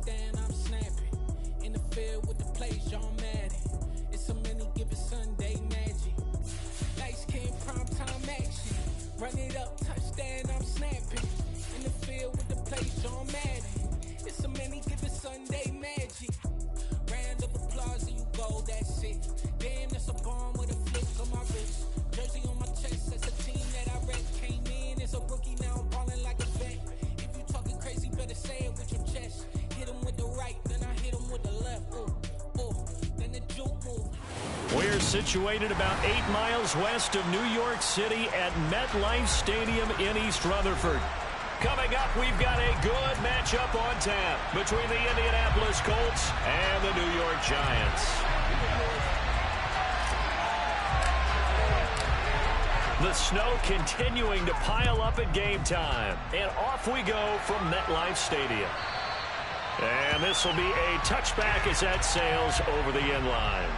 touchdown, I'm snapping. In the field with the plays, John Madden. It's so many given Sunday magic. Lights came primetime action. Run it up, touchdown, I'm snapping. In the field with the plays, John Madden. It's so many given Sunday magic. Round of applause and you go, that's it. Damn, that's a bomb with a flick on my wrist. Jersey on my chest, that's a team that I rep. Came in as a rookie, now I'm balling like a vet. If you talking crazy, better say it with your chest. Hit him with the right, then I hit him with the left. Then the juke move. We're situated about 8 miles west of New York City at MetLife Stadium in East Rutherford. Coming up, we've got a good matchup on tap between the Indianapolis Colts and the New York Giants. The snow continuing to pile up at game time. And off we go from MetLife Stadium. And this will be a touchback as that sails over the end line.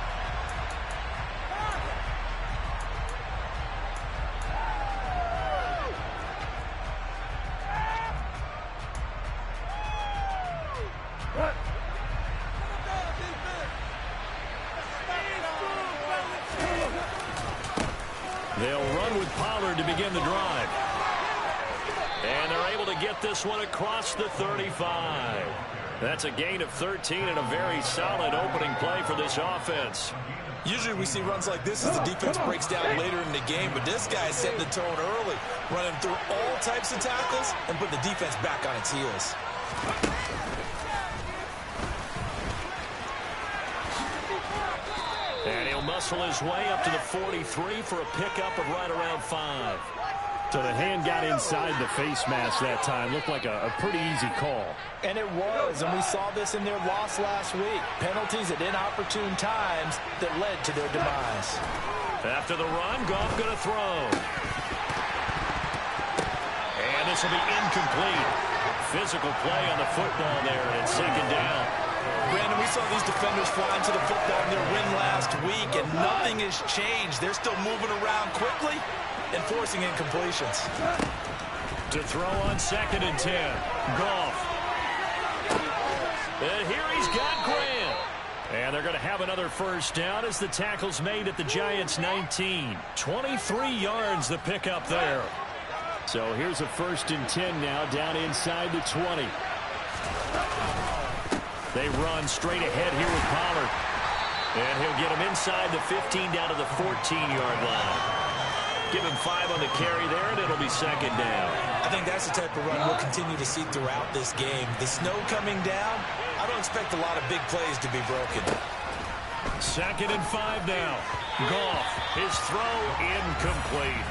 They'll run with Pollard to begin the drive. And they're able to get this one across the 35. That's a gain of 13 and a very solid opening play for this offense. Usually we see runs like this as the defense breaks down later in the game, but this guy is setting the tone early, running through all types of tackles and put the defense back on its heels. And he'll muscle his way up to the 43 for a pickup of right around 5. So the hand got inside the face mask that time. Looked like a pretty easy call. And it was, and we saw this in their loss last week. Penalties at inopportune times that led to their demise. After the run, Goff going to throw. And this will be incomplete. Physical play on the football there, and it's second down. Brandon, we saw these defenders flying to the football in their win last week, and nothing has changed. They're still moving around quickly and forcing incompletions. To throw on 2nd and 10. Goff. And here he's got Grant. And they're going to have another first down as the tackle's made at the Giants' 19. 23 yards the pickup there. So here's a 1st and 10 now down inside the 20. They run straight ahead here with Pollard. And he'll get him inside the 15 down to the 14-yard line. Give him 5 on the carry there, and it'll be second down. I think that's the type of run we'll continue to see throughout this game. The snow coming down, I don't expect a lot of big plays to be broken. 2nd and 5 now. Goff, his throw incomplete.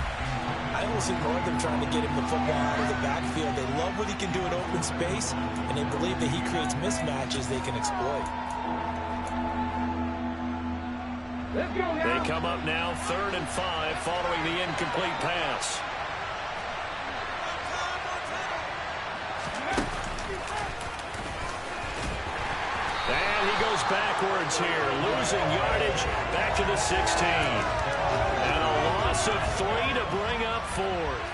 I almost ignore them trying to get him the football out of the backfield. They love what he can do in open space, and they believe that he creates mismatches they can exploit. They come up now 3rd and 5 following the incomplete pass. And he goes backwards here, losing yardage back to the 16. And a loss of 3 to bring up 4th.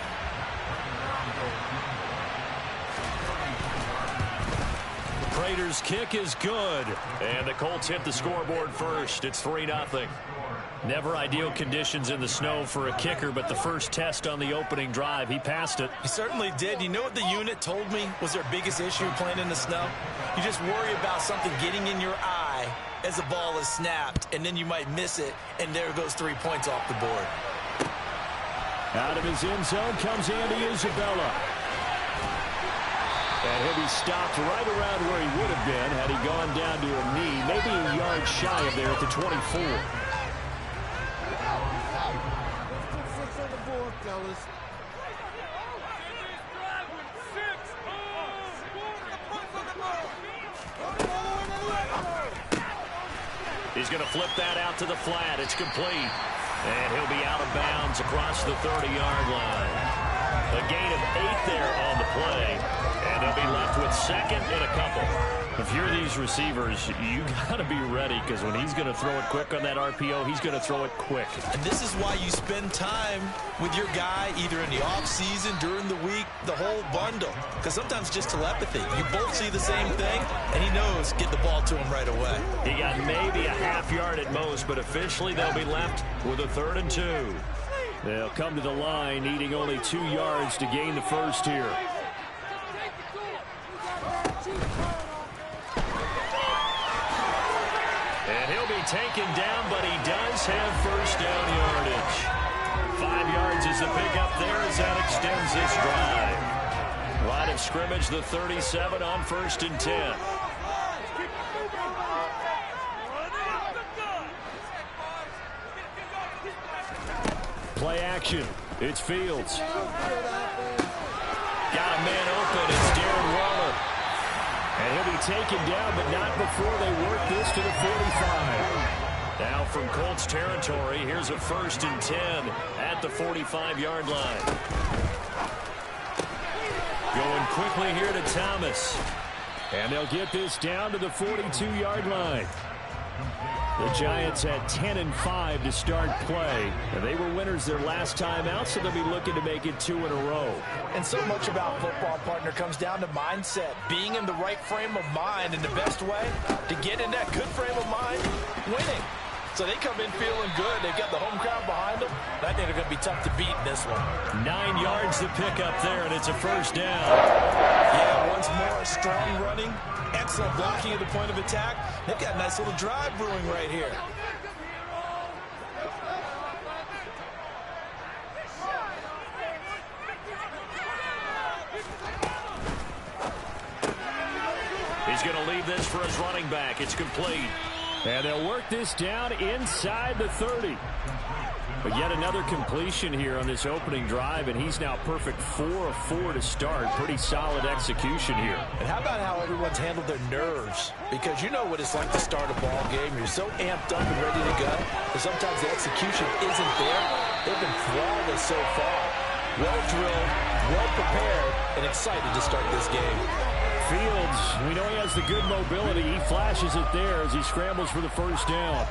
Prater's kick is good. And the Colts hit the scoreboard first. It's 3-0. Never ideal conditions in the snow for a kicker, but the first test on the opening drive, he passed it. He certainly did. You know what the unit told me was their biggest issue playing in the snow? You just worry about something getting in your eye as the ball is snapped, and then you might miss it, and there goes 3 points off the board. Out of his end zone comes Andy Isabella. And he'll be stopped right around where he would have been had he gone down to a knee, maybe a yard shy of there at the 24. He's going to flip that out to the flat. It's complete. And he'll be out of bounds across the 30-yard line. A gain of 8 there on the play. And they'll be left with second and a couple. If you're these receivers, you got to be ready, because when he's going to throw it quick on that RPO, he's going to throw it quick. And this is why you spend time with your guy either in the offseason, during the week, the whole bundle. Because sometimes just telepathy. You both see the same thing, and he knows get the ball to him right away. He got maybe a half yard at most, but officially they'll be left with a 3rd and 2. They'll come to the line needing only 2 yards to gain the first here. And he'll be taken down, but he does have first down yardage. 5 yards is the pickup there as that extends this drive. Line of scrimmage, the 37 on 1st and 10. Play action. It's Fields. Got a man open. It's Darren Waller. And he'll be taken down, but not before they work this to the 45. Now from Colts territory, here's a 1st and 10 at the 45-yard line. Going quickly here to Thomas. And they'll get this down to the 42-yard line. The Giants had 10 and 5 to start play. And they were winners their last time out, so they'll be looking to make it 2 in a row. And so much about football, partner, comes down to mindset. Being in the right frame of mind, and the best way to get in that good frame of mind, winning. So they come in feeling good. They've got the home crowd behind them. And I think they're going to be tough to beat in this one. 9 yards to pick up there, and it's a first down. Yeah, once more, strong running, excellent blocking at the point of attack. They've got a nice little drive brewing right here. He's going to leave this for his running back. It's complete. And they'll work this down inside the 30. But yet another completion here on this opening drive, and he's now perfect 4 of 4 to start. Pretty solid execution here. And how about how everyone's handled their nerves? Because you know what it's like to start a ball game. You're so amped up and ready to go. And sometimes the execution isn't there. They've been flawless so far. Well drilled, well prepared, and excited to start this game. Fields, we know he has the good mobility. He flashes it there as he scrambles for the first down.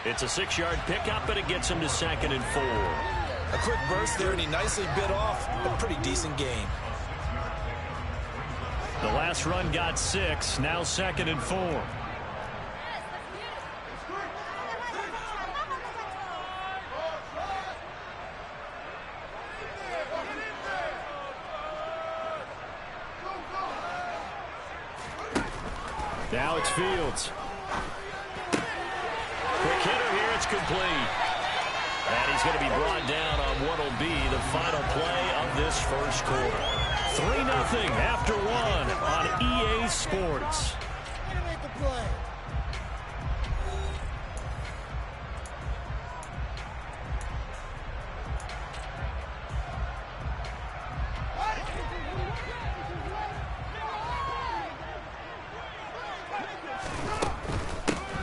It's a 6-yard pickup, and it gets him to 2nd and 4. A quick burst there, and he nicely bit off a pretty decent gain. The last run got 6, now 2nd and 4. Now it's Fields. Quick hitter here, it's complete. And he's going to be brought down on what will be the final play of this first quarter. 3-0 after 1 on EA Sports.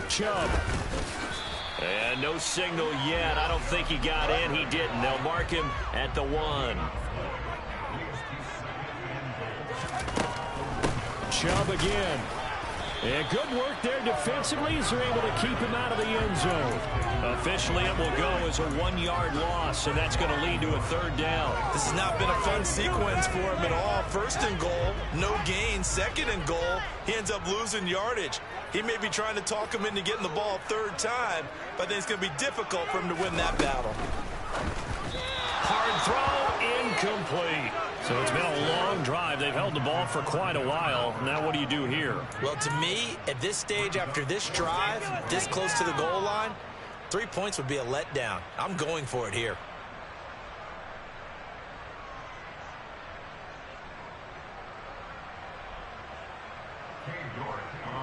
Chubb. And no signal yet. I don't think he got in. He didn't. They'll mark him at the 1. Chubb again. And good work there defensively as they're able to keep him out of the end zone. Officially, it will go as a 1-yard loss, and that's going to lead to a 3rd down. This has not been a fun sequence for him at all. 1st and goal, no gain. 2nd and goal, he ends up losing yardage. He may be trying to talk him into getting the ball 3rd time, but I think it's going to be difficult for him to win that battle. Hard throw, incomplete. So it's been a long drive. They've held the ball for quite a while. Now what do you do here? Well, to me, at this stage, after this drive, this close to the goal line, 3 points would be a letdown. I'm going for it here.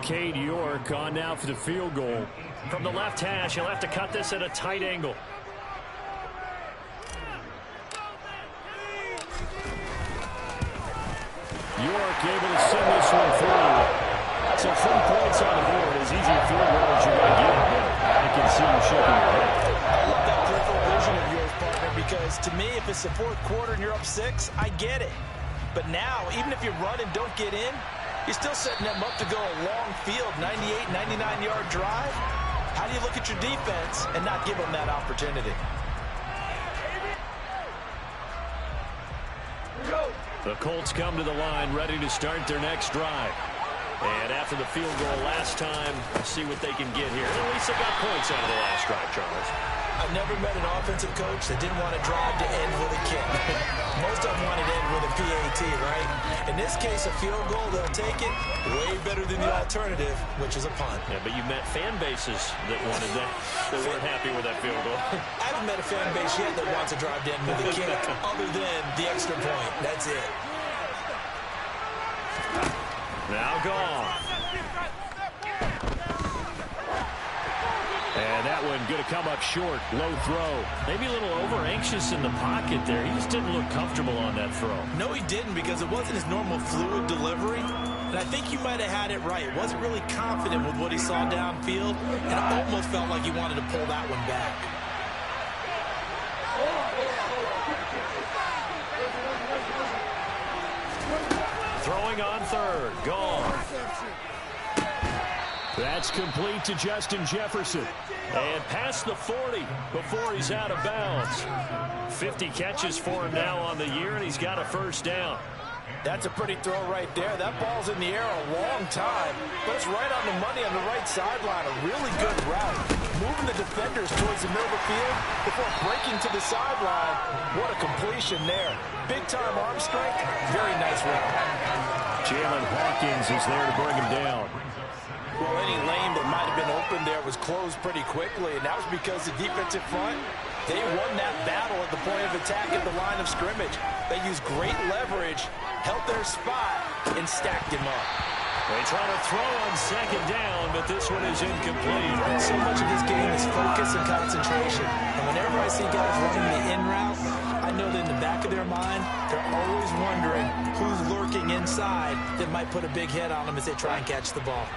Cade York on now for the field goal. From the left hash, he'll have to cut this at a tight angle. York able to send this one through. So 3 points on the board. As easy a field goal as you're going to get. I can see you shaking your head. I love that peripheral vision of yours, partner, because to me, if it's the 4th quarter and you're up 6, I get it. But now, even if you run and don't get in, you're still setting them up to go a long field, 98, 99-yard drive. How do you look at your defense and not give them that opportunity? The Colts come to the line, ready to start their next drive. And after the field goal last time, see what they can get here. At least they got points out of the last drive, Charles. I've never met an offensive coach that didn't want to drive to end with a kick. Most of them wanted to end with a PAT, right? In this case, a field goal, they'll take it. Way better than the alternative, which is a punt. Yeah, but you met fan bases that wanted that, that weren't happy with that field goal. I haven't met a fan base yet that wants to drive to end with a kick other than the extra point. That's it. Now gone. And that one going to come up short. Low throw. Maybe a little over-anxious in the pocket there. He just didn't look comfortable on that throw. No, he didn't, because it wasn't his normal fluid delivery. And I think you might have had it right. Wasn't really confident with what he saw downfield, and it almost felt like he wanted to pull that one back. Throwing on third. Gone. That's complete to Justin Jefferson. And past the 40 before he's out of bounds. 50 catches for him now on the year, and he's got a first down. That's a pretty throw right there. That ball's in the air a long time, but it's right on the money on the right sideline. A really good route. Moving the defenders towards the middle of the field before breaking to the sideline. What a completion there. Big-time arm strength. Very nice route. Jalen Hawkins is there to bring him down. Well, any lane that might have been open there was closed pretty quickly, and that was because the defensive front, they won that battle at the point of attack at the line of scrimmage. They used great leverage, held their spot, and stacked him up. They try to throw on second down, but this one is incomplete. So much of this game is focus and concentration. And whenever I see guys running the in route, I know that in the back of their mind, they're always wondering who's lurking inside that might put a big hit on them as they try and catch the ball.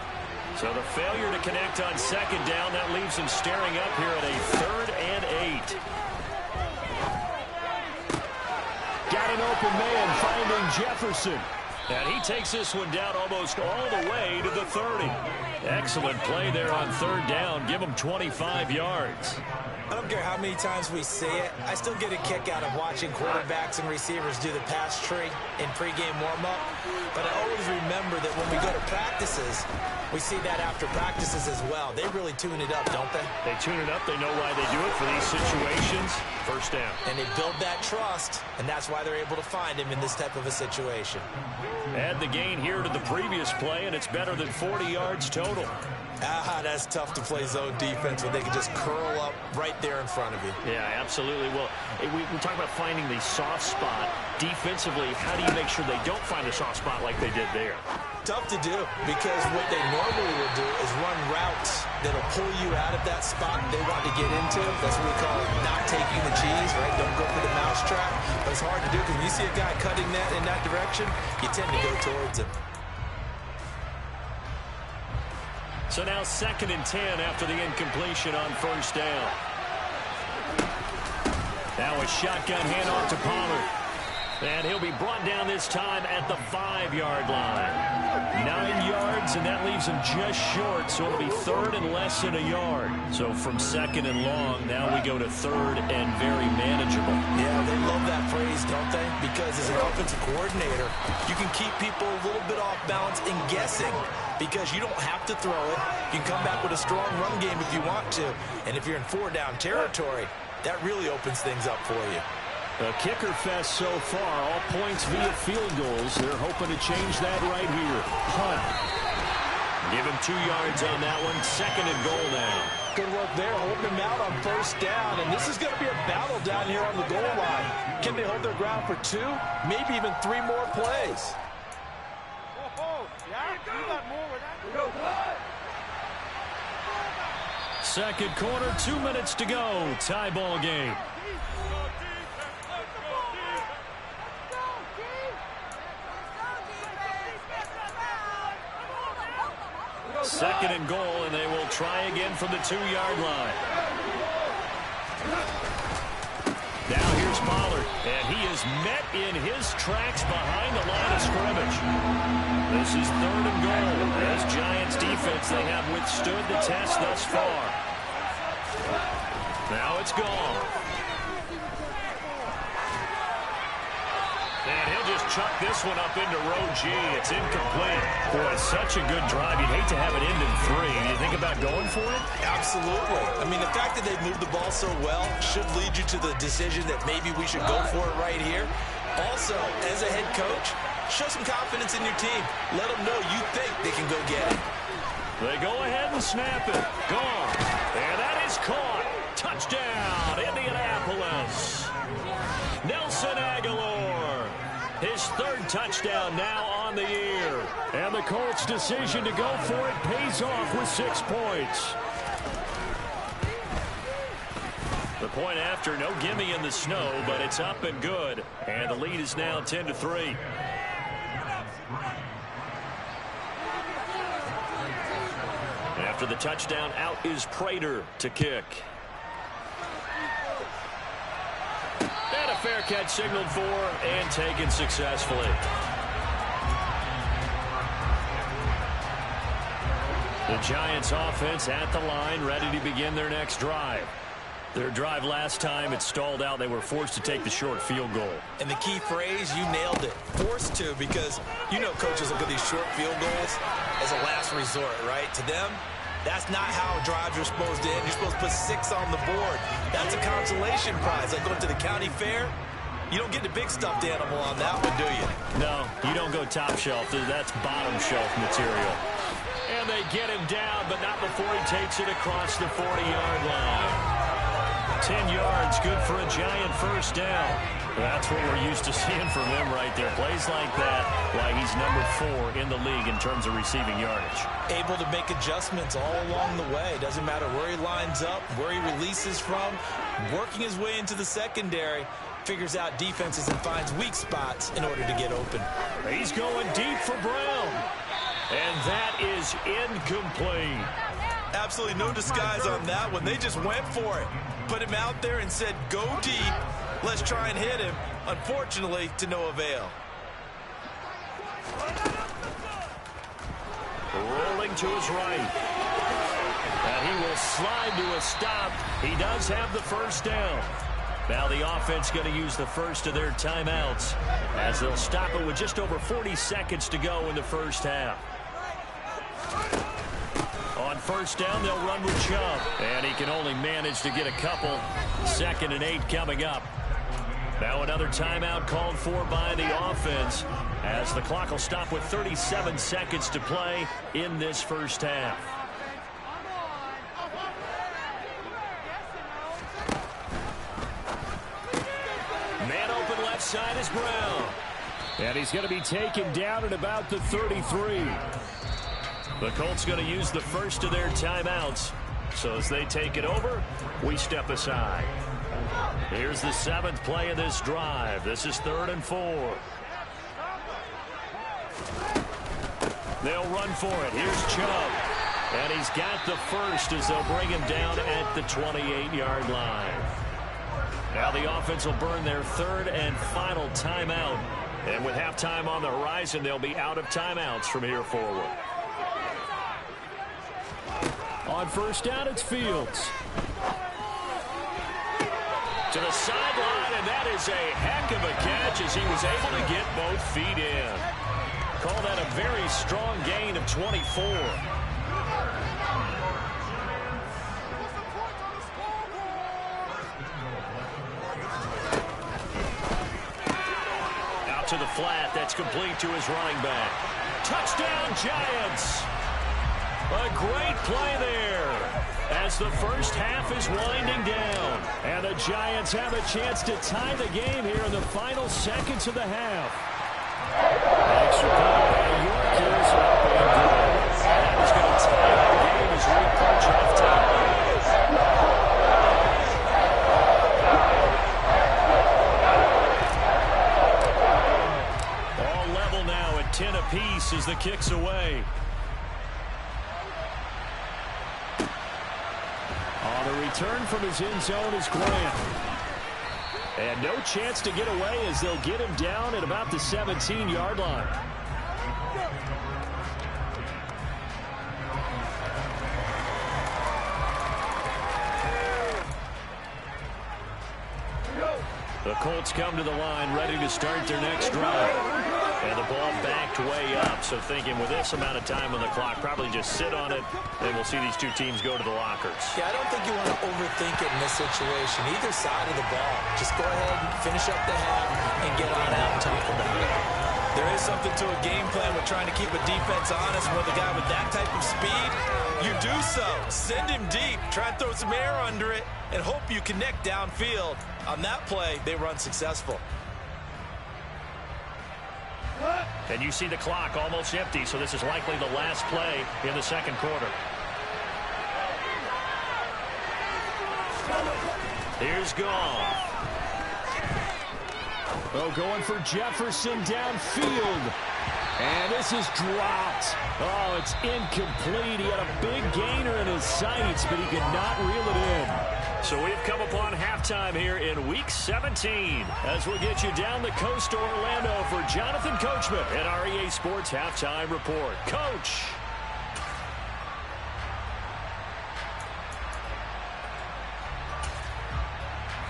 So the failure to connect on second down, that leaves him staring up here at a 3rd and 8. Got an open man finding Jefferson. And he takes this one down almost all the way to the 30. Excellent play there on 3rd down. Give him 25 yards. I don't care how many times we see it. I still get a kick out of watching quarterbacks and receivers do the pass tree in pregame warm-up. But I always remember that when we go to practices, we see that after practices as well. They really tune it up, don't they? They tune it up. They know why they do it for these situations. First down. And they build that trust, and that's why they're able to find him in this type of a situation. Add the gain here to the previous play, and it's better than 40 yards total. That's tough to play zone defense when they can just curl up right there in front of you. Yeah, absolutely. Well, we talk about finding the soft spot. Defensively, how do you make sure they don't find a soft spot like they did there? Tough to do, because what they normally will do is run routes that'll pull you out of that spot they want to get into. That's what we call not taking the cheese, right? Don't go for the mousetrap. But it's hard to do, because when you see a guy cutting that in that direction, you tend to go towards him. So now 2nd and 10 after the incompletion on 1st down. Now a shotgun handoff to Pollard. And he'll be brought down this time at the 5-yard line. 9 yards, and that leaves him just short, so it'll be 3rd and less than a yard. So from 2nd and long, now we go to 3rd and very manageable. Yeah, they love that phrase, don't they? Because as an offensive coordinator, you can keep people a little bit off balance and guessing, because you don't have to throw it. You can come back with a strong run game if you want to. And if you're in 4-down territory, that really opens things up for you. A kicker fest so far, all points via field goals. They're hoping to change that right here. Hunt. Give him 2 yards on that one. 2nd and goal now. Good work there, holding him out on 1st down. And this is going to be a battle down here on the goal line. Can they hold their ground for 2, maybe even 3 more plays? Second quarter, 2 minutes to go. Tie ball game. Second and goal, and they will try again from the 2-yard line. Now here's Pollard, and he is met in his tracks behind the line of scrimmage. This is third and goal. As Giants defense, they have withstood the test thus far. Now it's gone. And he'll just chuck this one up into row G. It's incomplete. Boy, such a good drive. You'd hate to have it end in 3. You think about going for it? Absolutely. I mean, the fact that they've moved the ball so well should lead you to the decision that maybe we should go for it right here. Also, as a head coach, show some confidence in your team. Let them know you think they can go get it. They go ahead and snap it. Gone. And that is caught. Touchdown, Indianapolis. Nelson Aguilar. His third touchdown now on the year. And the Colts' decision to go for it pays off with 6 points. The point after, no gimme in the snow, but it's up and good. And the lead is now 10-3. After the touchdown, out is Prater to kick. And a fair catch signaled for and taken successfully. The Giants offense at the line, ready to begin their next drive. Their drive last time, it stalled out. They were forced to take the short field goal. And the key phrase, you nailed it. Forced to, because you know coaches look at these short field goals as a last resort, right? To them, that's not how drives are supposed to end. You're supposed to put 6 on the board. That's a consolation prize. Like going to the county fair, you don't get the big stuffed animal on that one, do you? No, you don't go top shelf. That's bottom shelf material. And they get him down, but not before he takes it across the 40-yard line. 10 yards, good for a Giant first down. That's what we're used to seeing from him right there. Plays like that, why he's number 4 in the league in terms of receiving yardage. Able to make adjustments all along the way. Doesn't matter where he lines up, where he releases from. Working his way into the secondary. Figures out defenses and finds weak spots in order to get open. He's going deep for Brown. And that is incomplete. Absolutely no disguise on that one. They just went for it. Put him out there and said, go deep. Let's try and hit him. Unfortunately, to no avail. Rolling to his right. And he will slide to a stop. He does have the first down. Now the offense going to use the first of their timeouts as they'll stop it with just over 40 seconds to go in the first half. On first down, they'll run with Chubb. And he can only manage to get a couple. 2nd and 8 coming up. Now another timeout called for by the offense as the clock will stop with 37 seconds to play in this first half. Man open left side is Brown. And he's going to be taken down at about the 33. The Colts going to use the first of their timeouts. So as they take it over, we step aside. Here's the 7th play of this drive. This is 3rd and 4. They'll run for it. Here's Chubb. And he's got the first as they'll bring him down at the 28-yard line. Now the offense will burn their 3rd and final timeout. And with halftime on the horizon, they'll be out of timeouts from here forward. On first down, it's Fields. To the sideline, and that is a heck of a catch as he was able to get both feet in. Call that a very strong gain of 24. Out to the flat, that's complete to his running back. Touchdown, Giants! A great play there as the first half is winding down. And the Giants have a chance to tie the game here in the final seconds of the half. Extra point by York is up and good. That is going to tie the game as we approach halftime. All level now at 10 apiece as the kick's away. return from his end zone is Grant. And no chance to get away as they'll get him down at about the 17-yard line. The Colts come to the line ready to start their next drive. And the ball backed way up, so thinking with this amount of time on the clock, probably just sit on it, and we'll see these two teams go to the lockers. Yeah, I don't think you want to overthink it in this situation. Either side of the ball. Just go ahead and finish up the half and get on out and talk about it. There is something to a game plan with trying to keep a defense honest. With a guy with that type of speed, you do so. Send him deep. Try and throw some air under it and hope you connect downfield. On that play, they were unsuccessful. And you see the clock almost empty, so this is likely the last play in the second quarter. Here's Goff. Oh, going for Jefferson downfield. And this is dropped. Oh, it's incomplete. He had a big gainer in his sights, but he could not reel it in. So we've come upon halftime here in Week 17 as we get you down the coast to Orlando for Jonathan Coachman at our EA Sports Halftime Report. Coach.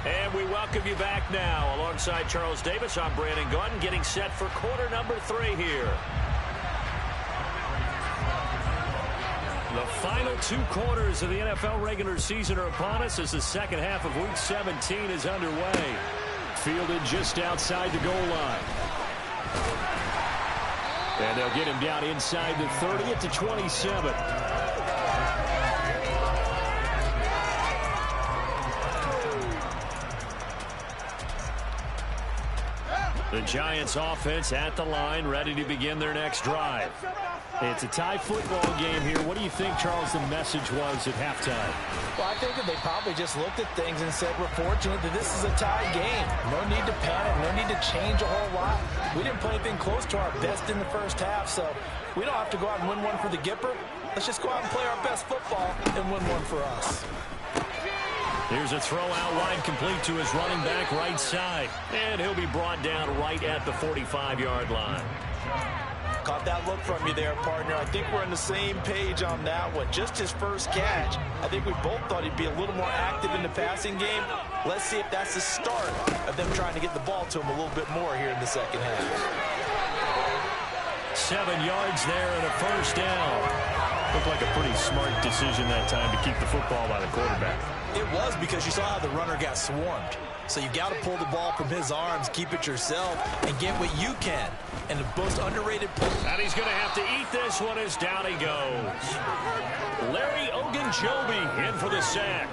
And we welcome you back now. Alongside Charles Davis, I'm Brandon Gaudin, getting set for quarter number 3 here. The final 2 quarters of the NFL regular season are upon us as the second half of Week 17 is underway. Fielded just outside the goal line. And they'll get him down inside the 30 at the 27. The Giants offense at the line, ready to begin their next drive. It's a tie football game here. What do you think, Charles, the message was at halftime? Well, I think that they probably just looked at things and said, we're fortunate that this is a tie game. No need to panic. No need to change a whole lot. We didn't play anything close to our best in the first half, so we don't have to go out and win one for the Gipper. Let's just go out and play our best football and win one for us. Here's a throw out wide, complete to his running back right side. And he'll be brought down right at the 45-yard line. Caught that look from you there, partner. I think we're on the same page on that one. Just his first catch. I think we both thought he'd be a little more active in the passing game. Let's see if that's the start of them trying to get the ball to him a little bit more here in the second half. 7 yards there and a first down. Looked like a pretty smart decision that time to keep the football by the quarterback. It was, because you saw how the runner got swarmed. So you got to pull the ball from his arms, keep it yourself, and get what you can. And the most underrated play. And he's going to have to eat this one as down he goes. Larry Ogunjobi in for the sack.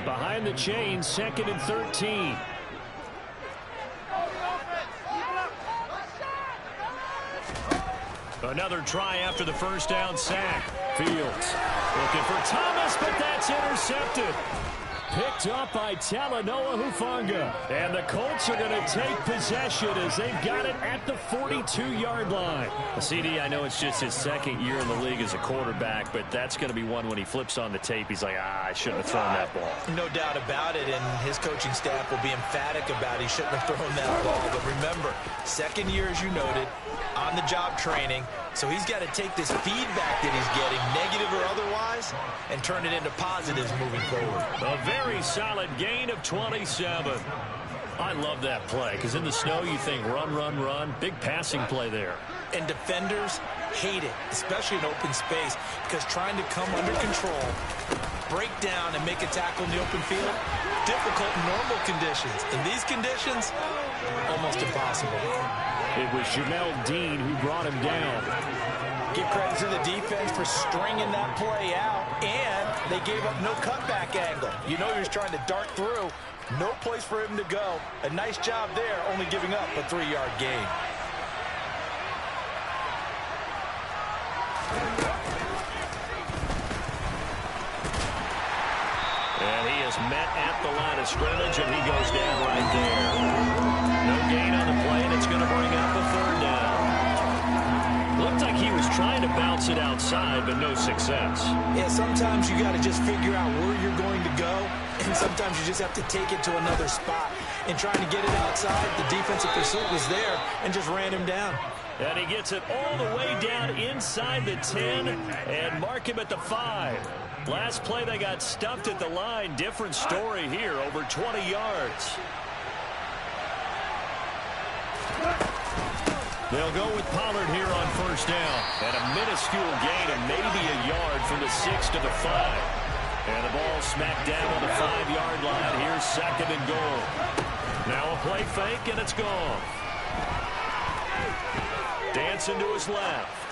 Behind the chain, 2nd and 13. Another try after the first down sack. Fields looking for Thomas, but that's intercepted. Picked up by Talanoa Hufanga. And the Colts are going to take possession as they've got it at the 42-yard line. CD, I know it's just his second year in the league as a quarterback, but that's going to be one when he flips on the tape. He's like, I shouldn't have thrown that ball. No doubt about it, and his coaching staff will be emphatic about he shouldn't have thrown that ball. But remember, second year, as you noted, on-the-job training. So he's got to take this feedback that he's getting, negative or otherwise, and turn it into positives moving forward. A very solid gain of 27. I love that play, because in the snow you think run, run, run. Big passing play there. And defenders hate it, especially in open space, because trying to come under control, break down, and make a tackle in the open field, difficult in normal conditions. In these conditions, almost impossible. It was Jamel Dean who brought him down. Give credit to the defense for stringing that play out, and they gave up no cutback angle. You know he was trying to dart through. No place for him to go. A nice job there, only giving up a 3-yard gain. And he is met at the line of scrimmage, and he goes down right there. No gain on the play, and it's going to bring up a 3rd down. Looked like he was trying to bounce it outside, but no success. Yeah, sometimes you got to just figure out where you're going to go, and sometimes you just have to take it to another spot. And trying to get it outside, the defensive pursuit was there and just ran him down. And he gets it all the way down inside the 10 and mark him at the 5. Last play, they got stuffed at the line. Different story here, over 20 yards. They'll go with Pollard here on first down. And a minuscule gain of maybe a yard from the 6 to the 5. And the ball smacked down on the 5-yard line. Here's second and goal. Now a play fake, and it's gone. Dancing to his left.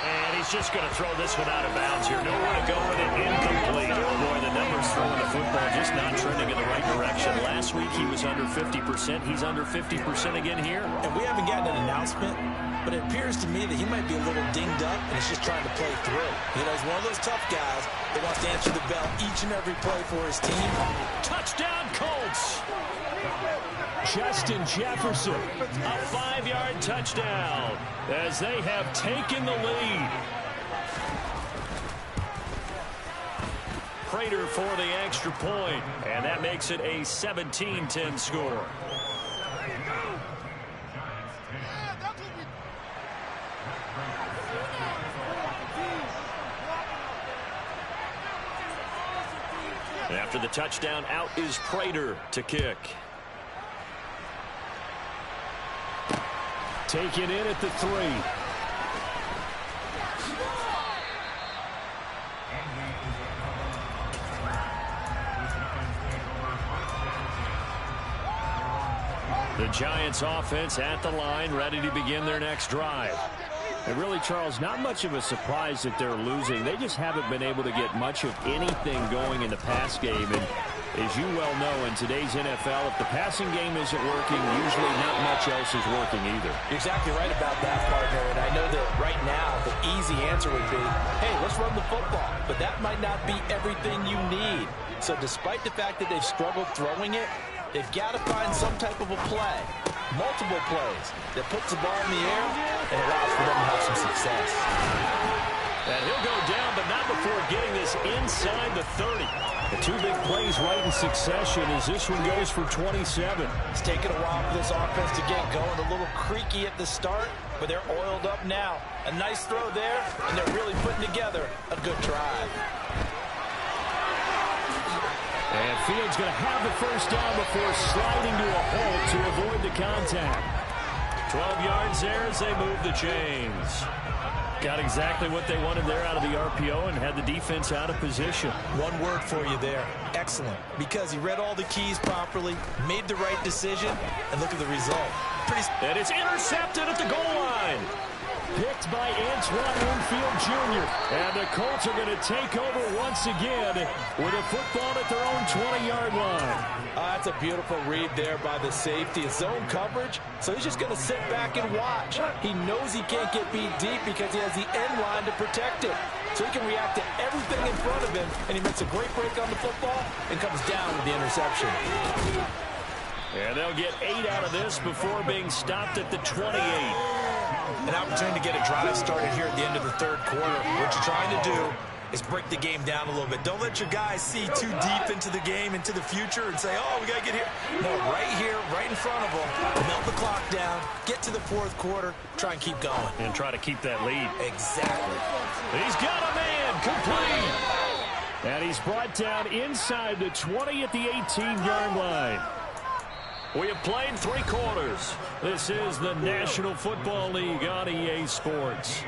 And he's just going to throw this one out of bounds here. Nowhere to go with it. Incomplete. Boy, the numbers throwing the football just not trending in the right direction. Last week he was under 50%. He's under 50% again here. And we haven't gotten an announcement, but it appears to me that he might be a little dinged up and he's just trying to play through. You know, he's one of those tough guys that wants to answer the bell each and every play for his team. Touchdown, Colts. Justin Jefferson, a 5-yard touchdown as they have taken the lead. Prater for the extra point, and that makes it a 17-10 score. After the touchdown, out is Prater to kick. Taken in at the 3. The Giants offense at the line, ready to begin their next drive. And really, Charles, not much of a surprise that they're losing. They just haven't been able to get much of anything going in the pass game. And as you well know, in today's NFL, if the passing game isn't working, usually not much else is working either. You're exactly right about that, partner. And I know that right now the easy answer would be, hey, let's run the football. But that might not be everything you need. So despite the fact that they've struggled throwing it, they've got to find some type of a play, multiple plays, that puts the ball in the air and allows for them to have some success. And he'll go down, but not before getting this inside the 30. The 2 big plays right in succession as this one goes for 27. It's taken a while for this offense to get going. A little creaky at the start, but they're oiled up now. A nice throw there, and they're really putting together a good drive. And Fields going to have the first down before sliding to a halt to avoid the contact. 12 yards there as they move the chains. Got exactly what they wanted there out of the RPO and had the defense out of position. One word for you there. Excellent. Because he read all the keys properly, made the right decision, and look at the result. And it's intercepted at the goal line. Picked by Antoine Winfield Jr. And the Colts are going to take over once again with a football at their own 20-yard line. That's a beautiful read there by the safety. It's zone coverage, so he's just going to sit back and watch. He knows he can't get beat deep because he has the end line to protect it. So he can react to everything in front of him, and he makes a great break on the football and comes down with the interception. And they'll get 8 out of this before being stopped at the 28. An opportunity to get a drive started here at the end of the third quarter. What you're trying to do is break the game down a little bit. Don't let your guys see too deep into the game, into the future, and say, oh, we got to get here. No, right here, right in front of them. Melt the clock down, get to the fourth quarter, try and keep going. And try to keep that lead. Exactly. He's got a man, complete. And he's brought down inside the 20 at the 18-yard line. We have played 3 quarters. This is the National Football League on EA Sports.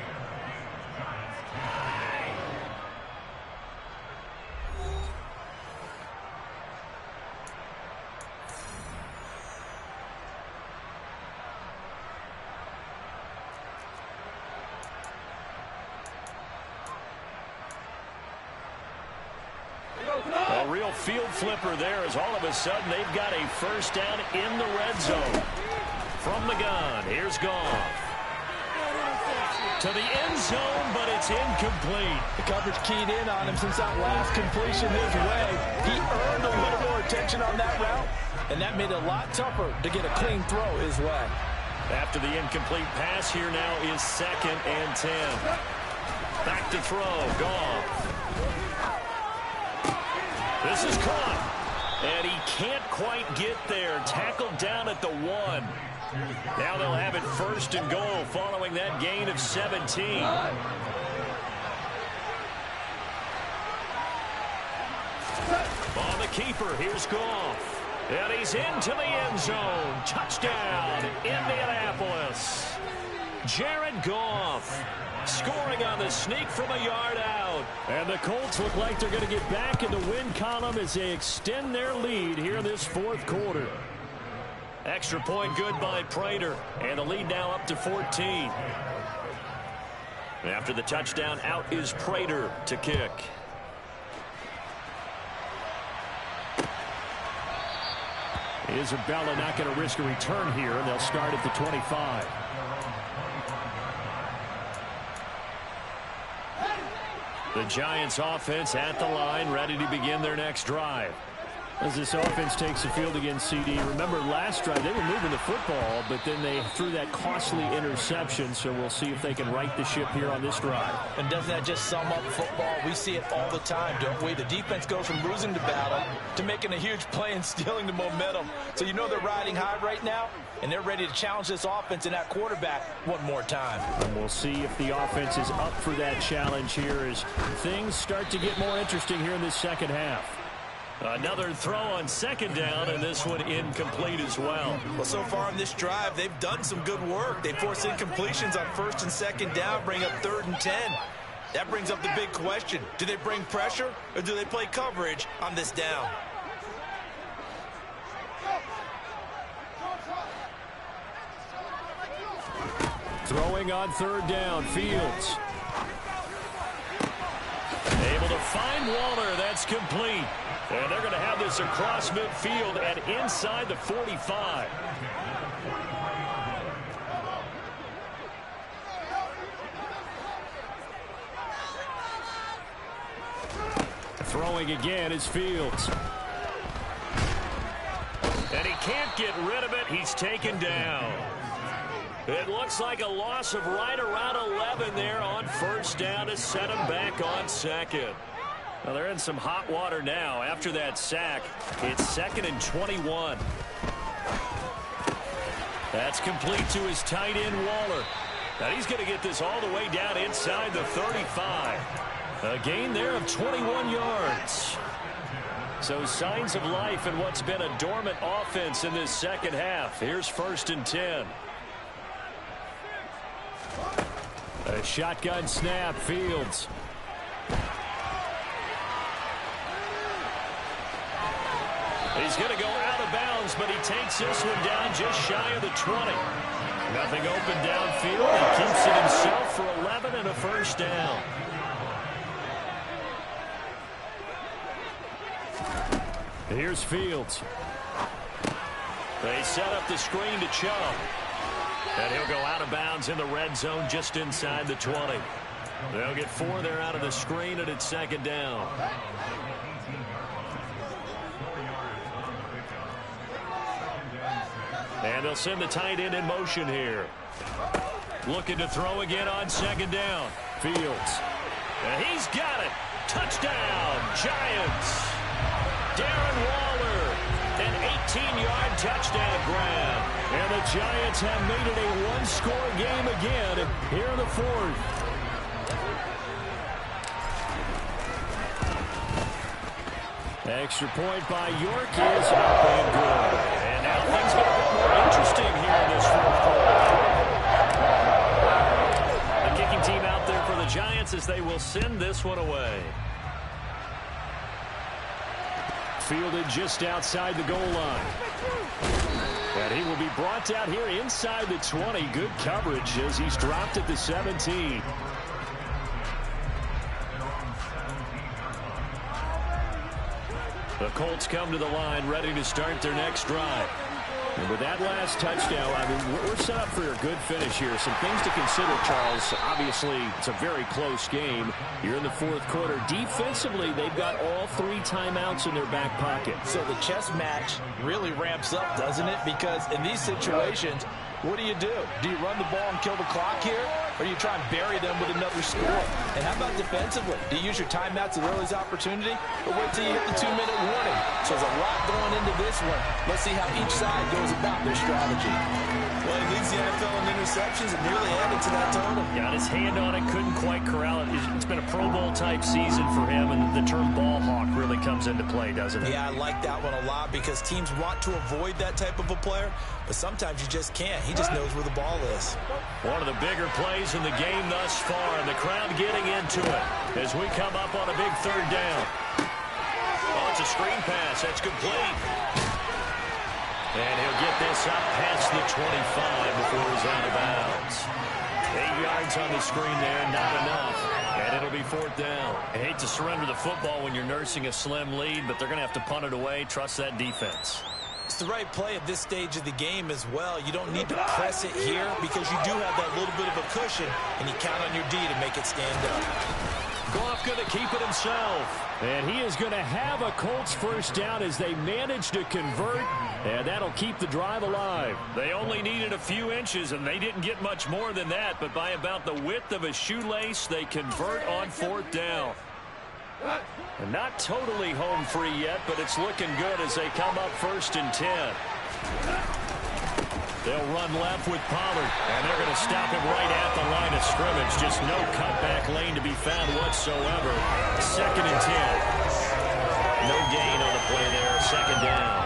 A real field flipper there as all of a sudden they've got a first down in the red zone. From the gun, here's Goff. To the end zone, but it's incomplete. The coverage keyed in on him since that last completion his way. He earned a little more attention on that route, and that made it a lot tougher to get a clean throw his way. After the incomplete pass, here now is 2nd and 10. Back to throw. Goff. This is caught. And he can't quite get there. Tackled down at the 1. Now they'll have it 1st and goal following that gain of 17. On the keeper, here's Goff. And he's into the end zone. Touchdown, Indianapolis. Jared Goff scoring on the sneak from a yard out. And the Colts look like they're going to get back in the win column as they extend their lead here in this 4th quarter. Extra point good by Prater. And the lead now up to 14. After the touchdown, out is Prater to kick. Isabella not going to risk a return here, and they'll start at the 25. The Giants offense at the line, ready to begin their next drive. As this offense takes the field against CD, remember last drive they were moving the football, but then they threw that costly interception, so we'll see if they can right the ship here on this drive. And doesn't that just sum up football? We see it all the time, don't we? The defense goes from losing the battle to making a huge play and stealing the momentum. So you know they're riding high right now, and they're ready to challenge this offense and that quarterback one more time. And we'll see if the offense is up for that challenge here as things start to get more interesting here in this second half. Another throw on 2nd down, and this one incomplete as well. Well, so far in this drive, they've done some good work. They force incompletions on 1st and 2nd down, bring up 3rd and 10. That brings up the big question. Do they bring pressure, or do they play coverage on this down? Throwing on 3rd down, Fields. Able to find Waller. That's complete. And they're going to have this across midfield and inside the 45. Throwing again is Fields. And he can't get rid of it. He's taken down. It looks like a loss of right around 11 there on 1st down to set him back on 2nd. Well, they're in some hot water now. After that sack, it's 2nd and 21. That's complete to his tight end, Waller. Now he's going to get this all the way down inside the 35. A gain there of 21 yards. So signs of life in what's been a dormant offense in this second half. Here's 1st and 10. A shotgun snap, Fields. He's going to go out of bounds, but he takes this one down just shy of the 20. Nothing open downfield. He keeps it himself for 11 and a 1st down. Here's Fields. They set up the screen to Chubb. And he'll go out of bounds in the red zone just inside the 20. They'll get 4 there out of the screen, and it's 2nd down. And they'll send the tight end in motion here. Looking to throw again on 2nd down. Fields. And he's got it. Touchdown, Giants. Darren Waller. An 18-yard touchdown grab. And the Giants have made it a one-score game again here in the 4th. Extra point by York is up and good. And now things get a bit more interesting here in this 4th quarter. The kicking team out there for the Giants as they will send this one away. Fielded just outside the goal line. And he will be brought out here inside the 20. Good coverage as he's dropped at the 17. The Colts come to the line ready to start their next drive. And with that last touchdown, I mean, we're set up for a good finish here. Some things to consider, Charles. Obviously, it's a very close game. You're in the 4th quarter. Defensively, they've got all 3 timeouts in their back pocket. So the chess match really ramps up, doesn't it? Because in these situations, What do? Do you run the ball and kill the clock here? Or do you try and bury them with another score? And how about defensively? Do you use your timeouts at early's opportunity? Or wait till you hit the 2-minute warning? So there's a lot going into this one. Let's see how each side goes about their strategy. Well, he leads the NFL in interceptions and nearly added to that total. Got his hand on it, couldn't quite corral it. It's been a Pro Bowl-type season for him, and the term ball hawk really comes into play, doesn't it? Yeah, I like that one a lot because teams want to avoid that type of a player, but sometimes you just can't. He just knows where the ball is. One of the bigger plays in the game thus far, and the crowd getting into it as we come up on a big third down. Oh, it's a screen pass. That's complete. And he'll get this up past the 25 before he's out of bounds. 8 yards on the screen there, not enough. And it'll be fourth down. I hate to surrender the football when you're nursing a slim lead, but they're going to have to punt it away. Trust that defense. It's the right play at this stage of the game as well. You don't need to press it here because you do have that little bit of a cushion, and you count on your D to make it stand up. Goff going to keep it himself. And he is going to have a Colts first down as they manage to convert, and that'll keep the drive alive. They only needed a few inches, and they didn't get much more than that, but by about the width of a shoelace, they convert on fourth down. And not totally home free yet, but it's looking good as they come up 1st and 10. They'll run left with Pollard, and they're going to stop him right at the line of scrimmage. Just no cutback lane to be found whatsoever. 2nd and 10. No gain on the play there. 2nd down.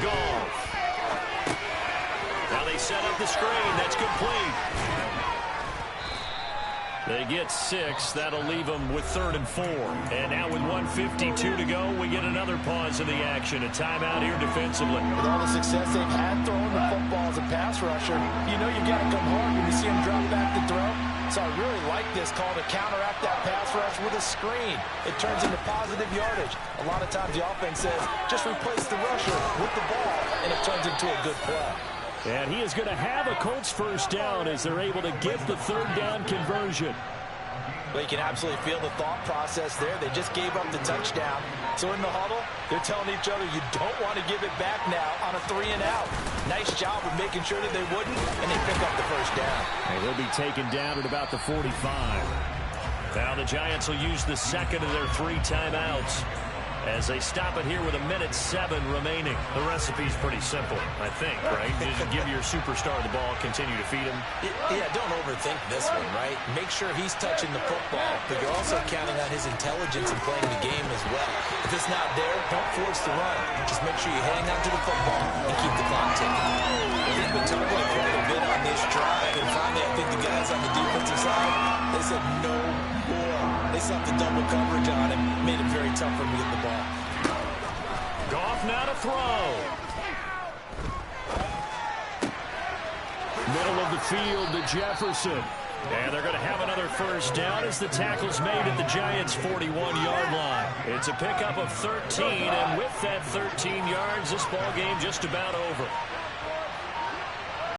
Goff. Now they set up the screen. That's complete. They get 6. That'll leave them with 3rd and 4. And now with 1:52 to go, we get another pause in the action. A timeout here defensively. With all the success they've had throwing the football as a pass rusher, you know you got to come hard when you see him drop back to throw. So I really like this call to counteract that pass rush with a screen. It turns into positive yardage. A lot of times the offense says, just replace the rusher with the ball, and it turns into a good play. And he is going to have a Colts first down as they're able to get the 3rd down conversion. Well, you can absolutely feel the thought process there. They just gave up the touchdown. So in the huddle, they're telling each other, you don't want to give it back now on a 3 and out. Nice job of making sure that they wouldn't, and they pick up the first down. And he'll be taken down at about the 45. Now the Giants will use the 2nd of their 3 timeouts as they stop it here with 1:07 remaining. The recipe's pretty simple, I think, right? Just give your superstar the ball, continue to feed him. Yeah, don't overthink this one, right? Make sure he's touching the football, but you're also counting on his intelligence in playing the game as well. If it's not there, don't force the run. Just make sure you hang on to the football and keep the clock ticking. He's been targeted quite a bit on this drive, and finally I think the guys on the defensive side, they said no more. They slapped the double coverage on him, made it very tough for him to get the ball. Goff now to throw. Middle of the field to Jefferson. And they're going to have another first down as the tackle's made at the Giants' 41-yard line. It's a pickup of 13, and with that 13 yards, this ball game just about over.